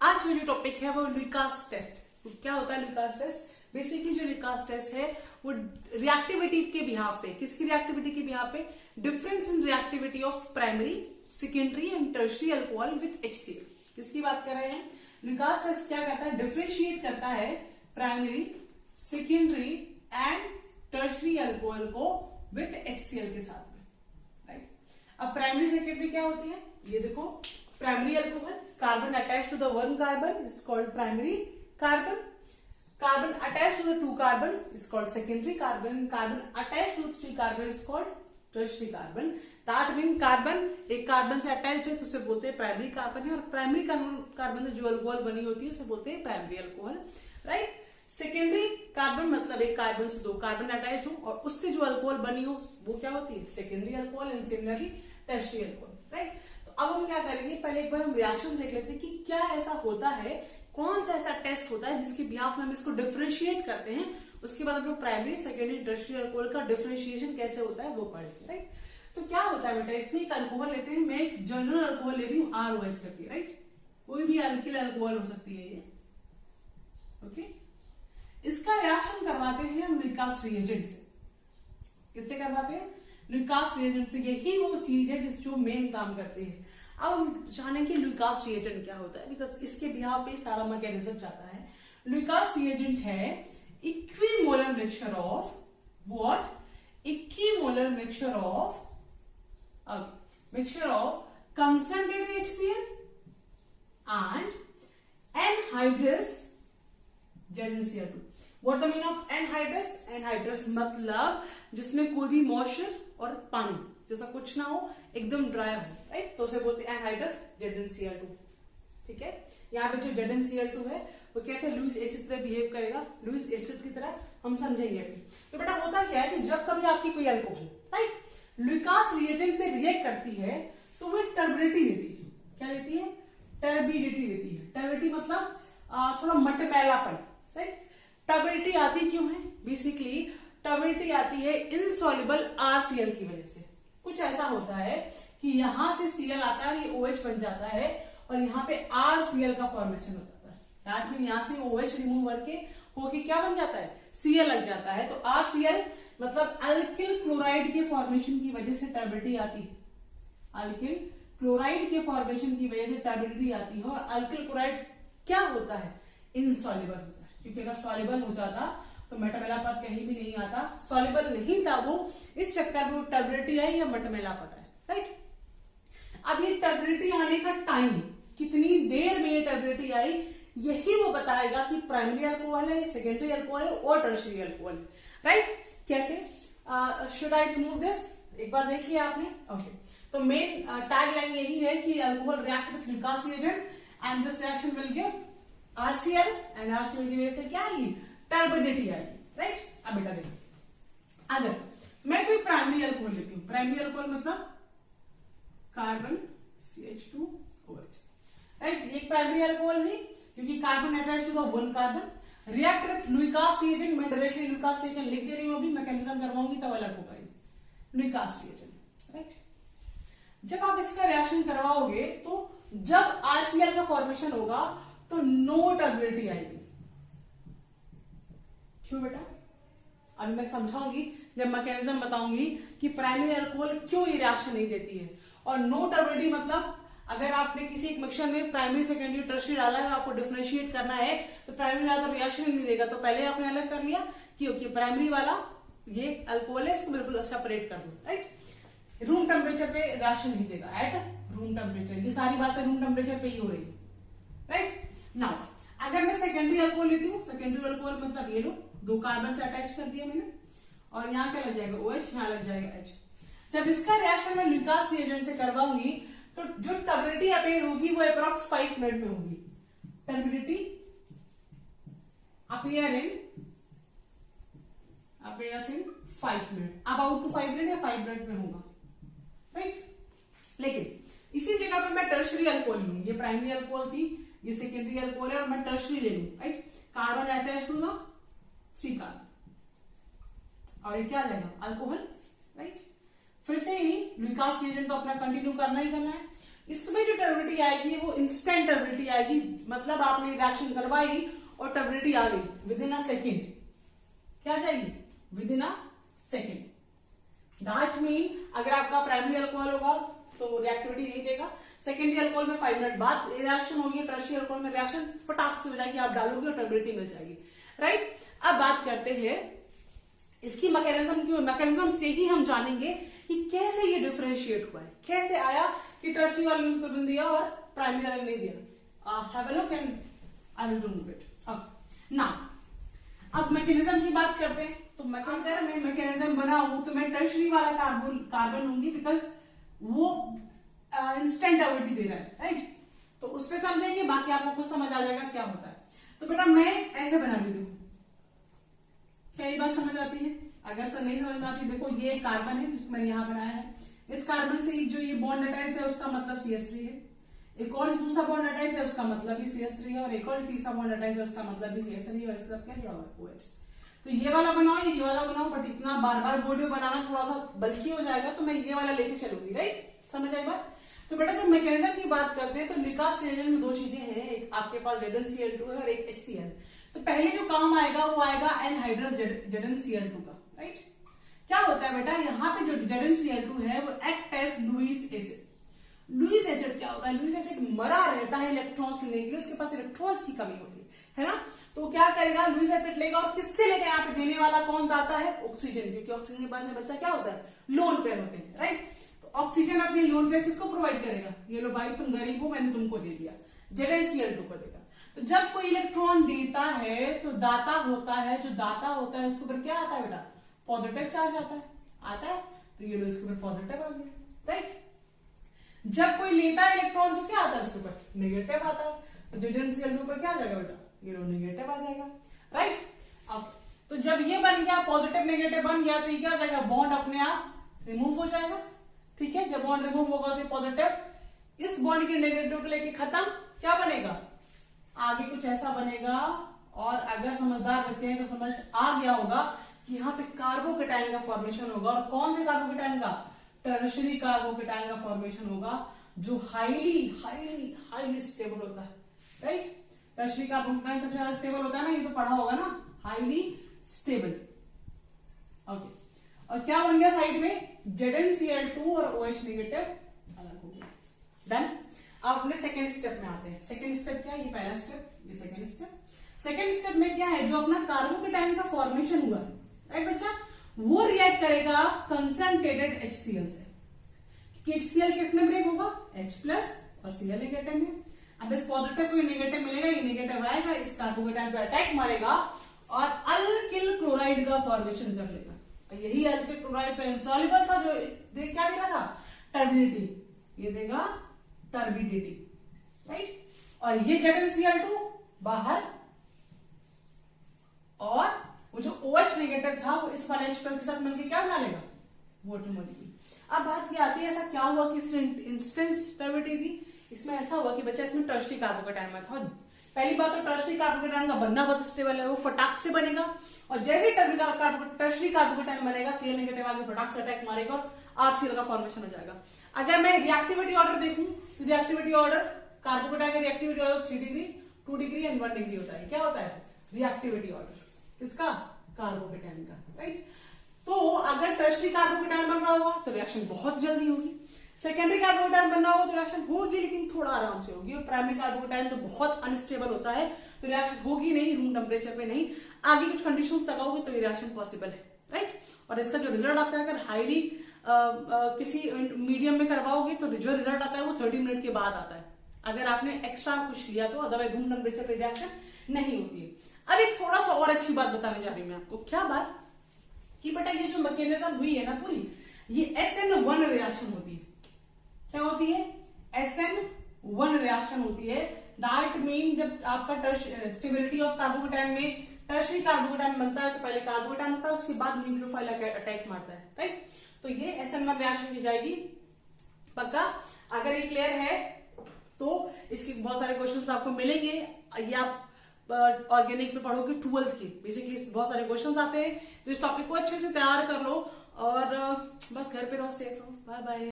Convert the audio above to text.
आज का जो टॉपिक है वो लुकास टेस्ट। तो क्या होता है लुकास टेस्ट? बेसिकली जो लुकास टेस्ट है वो रिएक्टिविटी के बिहाफ पे, किसकी रिएक्टिविटी के बिहाफ पे? Difference in reactivity of primary, secondary and tertiary alcohol with HCl। किसकी बात कर रहे हैं? लुकास टेस्ट क्या करता है? डिफरेंशिएट करता है primary, secondary and tertiary alcohol को विद HCl के साथ में, राइट। अब प्राइमरी सेकेंडरी क्या होती है? ये देखो, primary alcohol, carbon attach to the one carbon is called primary carbon, carbon attach to the two carbon is called secondary carbon, carbon attach to three carbon is called tertiary carbon. That mean carbon एक carbon से attach है तो उसे बोलते हैं primary carbon है, और primary carbon से जो अल्कोहल बनी होती है उसे बोलते हैं primary alcohol, right. Secondary carbon मतलब एक कार्बन से दो कार्बन अटैच हो और उससे जो अल्कोहल बनी हो वो क्या होती है? Secondary alcohol and similarly tertiary alcohol, right. तो अब हम क्या करेंगे, पहले एक बार हम रिएक्शन देख लेते हैं कि क्या ऐसा होता है, कौन सा ऐसा टेस्ट होता है जिसके बिहाफ में हम इसको डिफरेंशिएट करते हैं। उसके बाद हम लोग प्राइमरी, सेकेंडरी, टर्शियरी अल्कोहल का डिफरेंशिएशन कैसे होता है वो पढ़ेंगे, राइट। तो क्या होता है बेटा, इसमें एक अल्कोहल लेते हैं, मैं एक जनरल अल्कोहल ले रही हूँ ROH करके, राइट। कोई भी अल्किल अल्कोहल हो सकती है ये, ओके। इसका रिएक्शन करवाते हैं हम लुकास रिएजेंट से। किससे करवाते हैं? लुकास रिएजेंट से। यही वो चीज है जिस जो मेन काम करते हैं। अब हम जानें कि लुकास रिएजेंट क्या होता है, बिकॉज इसके बिहाफ पे सारा मैकेनिज्म जाता है। लुकास रिएजेंट है equimolar mixture of what? Equimolar mixture of concentrated HCl and anhydrous ZnCl2। What the meaning of anhydrous? anhydrous मतलब जिसमें कोई भी मॉइस्चर और पानी जैसा कुछ ना हो, एकदम ड्राई हो, राइट। तो उसे बोलते हैं anhydrous ZnCl2, ठीक है। यहाँ पे जो ZnCl2 है वो कैसे लुईस एसिड तरह बिहेव करेगा, लुईस एसिड की तरह हम समझेंगे अभी। तो बेटा होता क्या है कि जब कभी आपकी कोई अल्कोहल, राइट, लुकास रिएजेंट से रिएक्ट करती है तो वो टर्बिडिटी देती है। क्या देती है? टर्बिडिटी देती है। टर्बिडिटी मतलब थोड़ा मटमैलापन, राइट। टर्बिडिटी आती क्यों है? बेसिकली टर्बिडिटी आती है इनसॉल्युबल RCl की वजह से। कुछ ऐसा होता है कि यहां से Cl आता है, ये OH बन जाता है और यहाँ पे RCl का फॉर्मेशन हो जाता है। दैट मीन यहाँ से OH रिमूव करके होके क्या बन जाता है? Cl लग जाता है। तो RCl मतलब अल्किल क्लोराइड के फॉर्मेशन की वजह से टर्बिडिटी आती है। अल्किल क्लोराइड के फॉर्मेशन की वजह से टर्बिडिटी आती है। और अल्किल क्लोराइड क्या होता है? इनसॉल्युबल होता है, क्योंकि अगर सॉल्युबल हो जाता तो मेटामेलापन कहीं भी नहीं आता। सॉल्युबल नहीं था वो, इस चक्कर में टर्बिडिटी आई या मेटामेलापन है, राइट। अब ये टर्बिडिटी आने का टाइम, कितनी देर में ये टर्बिडिटी आई, यही वो बताएगा कि प्राइमरी अल्कोहल है, सेकेंडरी अल्कोहल है और टर्शियरी अल्कोहल है, राइट। कैसे? Should I remove this? एक बार देखिए आपने, ओके। तो मेन टैग लाइन यही है कि alcohol react with Lucas reagent and this reaction will give RCl and RCl की वजह से क्या आई? टर्बिडिटी आई, राइट। अब बेटा देखिए, अगर मैं कोई प्राइमरी अल्कोहल लेती हूँ, प्राइमरी अल्कोहल मतलब कार्बन CH2OH, राइट। एक प्राइमरी अल्कोहल है क्योंकि carbon attach to the one carbon, react with Lucas reagent. मैं डायरेक्टली लुकास रिएजेंट लिख दे रही हूं, अभी मैकेनिज्म करवाऊंगी तब अलग होगा लुकास रिएजेंट, राइट। जब आप इसका रिएक्शन करवाओगे तो जब RCl का फॉर्मेशन होगा तो नो टर्बिडिटी आएगी। क्यों बेटा? अभी मैं समझाऊंगी जब मैकेनिज्म बताऊंगी कि प्राइमरी अल्कोहल क्यों ये रिएक्शन नहीं देती है। और नो टर्बिडिटी मतलब अगर आपने किसी एक मिक्सचर में प्राइमरी, सेकेंडरी, टर्शियरी डाला है और आपको डिफरेंशिएट करना है तो प्राइमरी वाला तो रिएक्शन ही नहीं देगा। तो पहले आपने अलग कर लिया कि ओके प्राइमरी वाला ये अल्कोहल है, इसको बिल्कुल सेपरेट कर दो, राइट। रूम टेम्परेचर पे रिएक्शन नहीं देगा, एट रूम टेम्परेचर। ये सारी बातें रूम टेम्परेचर पे ही हो रही है, राइट। नाउ अगर मैं सेकेंडरी अल्कोहल लेती हूँ, सेकेंडरी अल्कोहल मतलब ये लो, दो कार्बन से अटैच कर दिया मैंने और यहाँ क्या लग जाएगा? OH, यहाँ लग जाएगा H। जब इसका रिएक्शन मैं लुकास रिएजेंट से करवाऊंगी तो जो टर्बिडिटी अपेयर होगी वो अप्रॉक्स 5 मिनट में होगी। Turbidity appears in 5 minute, about two 5 minute या 5 मिनट में होगा, राइट। लेकिन इसी जगह पे मैं टर्शियरी अल्कोहल लूंगी, ये प्राइमरी अल्कोहल थी, ये सेकेंडरी अल्कोहल है और मैं टर्शियरी ले लूं, right. Carbon attach to the 3 carbon और ये क्या आ जाएगा? Alcohol, right. फिर से ही लुकास रिएजेंट तो अपना कंटिन्यू करना ही करना है। इसमें जो टर्बिडिटी आएगी वो इंस्टेंट टर्बिडिटी आएगी, मतलब आपने रिएक्शन करवाई और टर्बिडिटी आ गई विद इन अ सेकेंड। क्या चाहिए? With in a second. That mean अगर आपका प्राइमरी अल्कोहल होगा तो रिएक्टिविटी नहीं देगा, सेकेंडरी अल्कोहल में 5 मिनट बाद रिएक्शन होगी, टर्शियरी अल्कोहल में रिएक्शन फटाक से हो जाएगी, आप डालोगे और टर्बिडिटी मिल जाएगी, राइट। अब बात करते हैं इसकी मैकेनिज्म की। मैकेनिज्म से ही हम जानेंगे कि कैसे ये डिफरेंशिएट हुआ है, कैसे आया कि टर्शियरी वाले ने तुरंत दिया और प्राइमरी वाले ने दिया। Have a look and I will remove it. अब मैकेनिज्म की बात करते हैं। तो अगर मैं मैकेनिज्म बनाऊं तो मैं टर्शियरी वाला कार्बन लूंगी, बिकॉज वो इंस्टेंट टर्बिडिटी दे रहा है, राइट। तो उस पर समझेंगे, बाकी आपको कुछ समझ आ जाएगा क्या होता है। तो बेटा मैं ऐसे बना लेती हूँ, क्या ये बात समझ आती है? अगर सर नहीं समझ में आती, देखो ये एक कार्बन है जिसको मैंने यहां बनाया है, इस कार्बन से जो ये बॉन्ड अटैच है उसका मतलब CH3 है, एक और दूसरा बॉन्ड अटैच है उसका मतलब भी CH3 है, और एक और तीसरा बॉन्ड अटैच है उसका मतलब भी CH3 है, और इसका क्या जुड़ा हुआ है OH। तो ये वाला बनाओ, ये वाला बनाओ, बट इतना बार बार वीडियो बनाना थोड़ा सा बल्कि हो जाएगा, तो मैं ये वाला लेके चलूंगी, राइट। समझ आई बात? तो बेटा जब मैकेनिज्म की बात करते हैं तो निकास रिएजेंट में दो चीजें हैं, एक आपके पास ZnCl2 है और एक HCl। तो पहले जो काम आएगा वो आएगा एनहाइड्रस ZnCl2 का, राइट। क्या होता है बेटा, यहाँ पे जो ZnCl2 है वो act as Lewis acid. Lewis acid क्या होता है? लुईस एसिड मरा रहता है इलेक्ट्रॉन्स लेने के लिए, उसके पास इलेक्ट्रॉन्स की कमी होती है ना। तो क्या करेगा? लुईस एसिड लेगा, और किससे लेगा? यहाँ पे देने वाला कौन दाता है? ऑक्सीजन, क्योंकि ऑक्सीजन के बाद में बच्चा क्या होता है? लोन पेयर होते हैं, राइट। तो ऑक्सीजन अपनी लोन पेयर किसको प्रोवाइड करेगा? ये लो भाई तुम गरीब हो, मैंने तुमको दे दिया, ZnCl2 को देगा। तो जब कोई इलेक्ट्रॉन देता है तो दाता होता है, जो दाता होता है उसके ऊपर क्या आता है बेटा? पॉजिटिव चार्ज आता है। तो ये लो इसके ऊपर पॉजिटिव आ गया, राइट। जब कोई लेता है इलेक्ट्रॉन तो क्या आता है उसके ऊपर? नेगेटिव आता है। तो ZnCl2 पर क्या आ जाएगा बेटा? ये लो नेगेटिव आ जाएगा, राइट। अब तो जब ये बन गया, पॉजिटिव नेगेटिव बन गया, तो ये क्या हो जाएगा? बॉन्ड अपने आप रिमूव हो जाएगा, ठीक है। जब बॉन्ड रिमूव होगा तो पॉजिटिव इस बॉन्ड के नेगेटिव को लेके खत्म, क्या बनेगा? आगे कुछ ऐसा बनेगा। और अगर समझदार बच्चे हैं तो समझ आ गया होगा कि यहाँ पे कार्बोकेटाइन का फॉर्मेशन होगा, और कौन से कार्बोकेटाइन का? टर्शियरी कार्बोकेटाइन का फॉर्मेशन होगा, जो हाईली हाईली हाईली स्टेबल होता है, राइट। टर्शियरी कार्बोकेटाइन सबसे ज्यादा स्टेबल होता है ना, ये तो पढ़ा होगा ना, हाईली स्टेबल। ओके, और क्या बन गया साइड में? ZnCl2 और OH नेगेटिव अलग हो गया। डन। अब अपने सेकेंड स्टेप में आते हैं। सेकेंड स्टेप क्या है? ये पहला स्टेप, ये सेकेंड स्टेप। सेकेंड स्टेप में क्या है? जो अपना कार्बोकेटाइन का फॉर्मेशन हुआ, राइट बच्चा, वो रिएक्ट करेगा कंसंट्रेटेड HCl से। HCl किस में ब्रेक होगा? H+ और Cl नेगेटिव में। अब इस पॉजिटिव को नेगेटिव मिलेगा, ये नेगेटिव आएगा, इस कार्बोकेटाइन पे अटैक मारेगा और अल्किल क्लोराइड का फॉर्मेशन कर लेगा। यही अल्किल क्लोराइड का इंसॉल्युबल था, जो क्या दे रहा था? टर्बिडिटी। ये देगा टर्बिडिटी, राइट। और ये ZnCl2 बाहर, और वो जो OH नेगेटिव था वो इस वाले H+ के साथ मिलकर क्या बना लेगा? Water molecule. अब बात ये आती है, ऐसा क्या हुआ कि इसने इंस्टेंट टर्बिडिटी दी? इसमें ऐसा हुआ कि बच्चा इसमें टर्शियरी कार्बोकेटाइन में था। पहली बात तो टर्शियरी कार्बोकेटाइन का बनना बहुत स्टेबल है, वो फटाक से बनेगा, और जैसे टर्शियरी कार्बोकेटाइन बनेगा, Cl नेगेटिव आगे फटाक से अटैक मारेगा और RCl का फॉर्मेशन हो जाएगा। अगर मैं रिएक्टिविटी ऑर्डर देखूं तो रिएक्टिविटी ऑर्डर कार्बोकेटाइन का reactivity order 3 degree, 2 degree and 1 degree होता है। क्या होता है? रिएक्टिविटी ऑर्डर किसका? कार्बोकेटाइन का, राइट। तो अगर टर्शियरी कार्बोकेटाइन बन रहा होगा तो रिएक्शन बहुत जल्दी होगी, सेकेंडरी कार्बोकेटाइन बनना होगा तो रिएक्शन होगी लेकिन थोड़ा आराम से होगी, और प्राइमरी कार्बोकेटाइन तो बहुत अनस्टेबल होता है तो रिएक्शन होगी नहीं, रूम टेम्परेचर पे नहीं, आगे कुछ कंडीशंस लगाओगे तो ये रिएक्शन पॉसिबल है, राइट। और इसका जो रिजल्ट आता है, अगर हाईली किसी मीडियम में करवाओगे तो जो रिजल्ट आता है वो 30 मिनट के बाद आता है, अगर आपने एक्स्ट्रा कुछ लिया तो, अदरवाइज रूम टेम्परेचर पे रिएक्शन नहीं होती है। अब एक थोड़ा सा और अच्छी बात बताने जा रही हूं मैं आपको। क्या बात? कि बेटा ये जो मैकेनिज्म हुई है ना पूरी, ये SN1 रिएक्शन होती है। क्या होती है? SN1 रिएक्शन होती है। दैट मीन जब आपका स्टेबिलिटी ऑफ कार्बोकेटाइन में टर्शियरी कार्बोकेटाइन बनता है तो पहले कार्बोकेटाइन होता है, उसके बाद न्यूक्लियोफाइल अटैक मारता है, राइट। तो ये SN1 रिएक्शन की जाएगी, पक्का। अगर ये क्लियर है तो इसके बहुत सारे क्वेश्चंस आपको मिलेंगे, ये आप ऑर्गेनिक में पढ़ोगे 12th की, बेसिकली बहुत सारे क्वेश्चंस आते हैं, तो इस टॉपिक को अच्छे से तैयार कर लो और बस घर पे रहो, सेफ रहो। Bye bye.